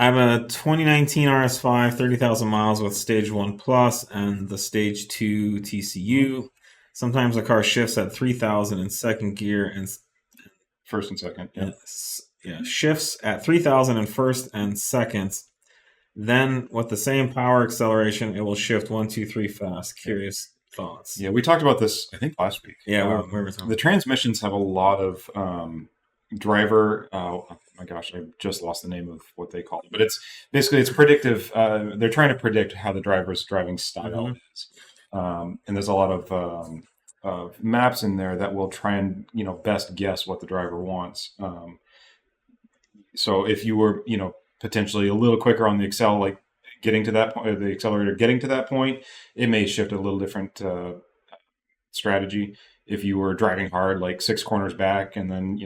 I have a 2019 RS5, 30,000 miles with Stage 1 Plus and the Stage 2 TCU. Sometimes the car shifts at 3,000 in second gear and First and second. Yeah. shifts at 3,000 in first and second. Then, with the same power acceleration, it will shift 1, 2, 3 fast. Curious thoughts? Yeah, we talked about this, I think, last week. Yeah, we were talking. The transmissions have a lot of driver. Oh my gosh, I just lost the name of what they call it, but it's basically predictive. They're trying to predict how the driver's driving style is, and there's a lot of maps in there that will try and best guess what the driver wants. So if you were potentially a little quicker on the like getting to that point, the accelerator getting to that point, it may shift a little different strategy. If you were driving hard, like 6 corners back, and then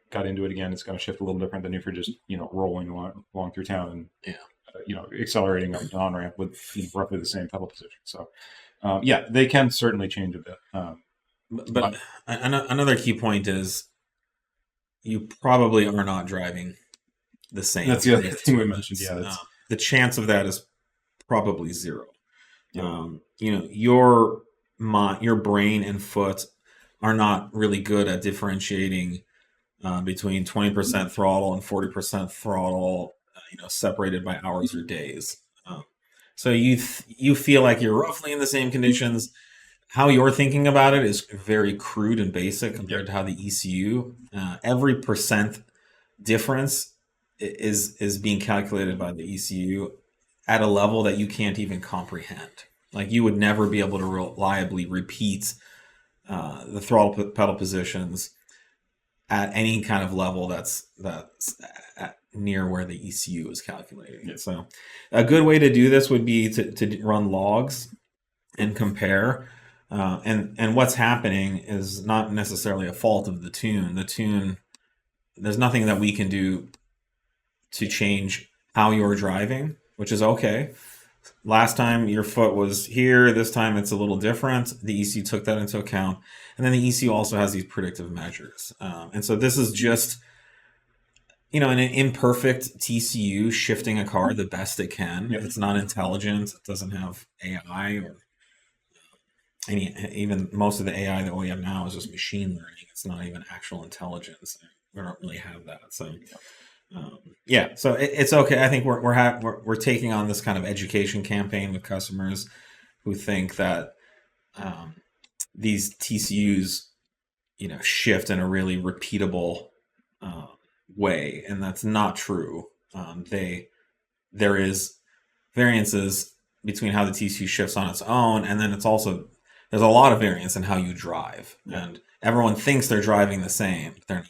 got into it again, it's going to shift a little different than if you're just rolling along through town and accelerating up an on ramp with roughly the same pedal position. So yeah, they can certainly change a bit. But another key point is you probably are not driving the same. That's the other thing we mentioned. Yeah, the chance of that is probably 0. Yeah. Your brain and foot are not really good at differentiating between 20% throttle and 40% throttle, separated by hours or days. So you feel like you're roughly in the same conditions. How you're thinking about it is very crude and basic compared to how the ECU. Every percent difference is being calculated by the ECU at a level that you can't even comprehend. Like you would never be able to reliably repeat the throttle pedal positions at any kind of level that's at near where the ECU is calculating. Yeah. So a good way to do this would be to run logs and compare. And what's happening is not necessarily a fault of the tune. The tune, there's nothing that we can do to change how you're driving, which is okay. Last time your foot was here, this time it's a little different. The ECU took that into account. And then the ECU also has these predictive measures. And so this is just, an imperfect TCU shifting a car the best it can. Yep. It's not intelligent. It doesn't have AI or even most of the AI that we have now is just machine learning. It's not even actual intelligence. We don't really have that. So so it's okay. I think we're taking on this kind of education campaign with customers who think that these TCUs, shift in a really repeatable way, and that's not true. There is variances between how the TCU shifts on its own, and then there's a lot of variance in how you drive, and everyone thinks they're driving the same. They're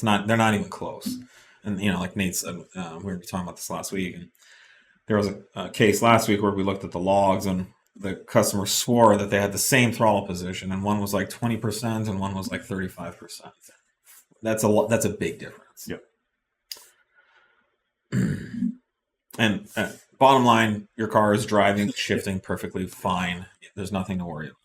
not even close. And like Nate said, we were talking about this last week, and there was a case last week where we looked at the logs, and the customer swore that they had the same throttle position, and one was like 20% and one was like 35%. That's a big difference. Yep. And bottom line, your car is driving, shifting perfectly fine. There's nothing to worry about.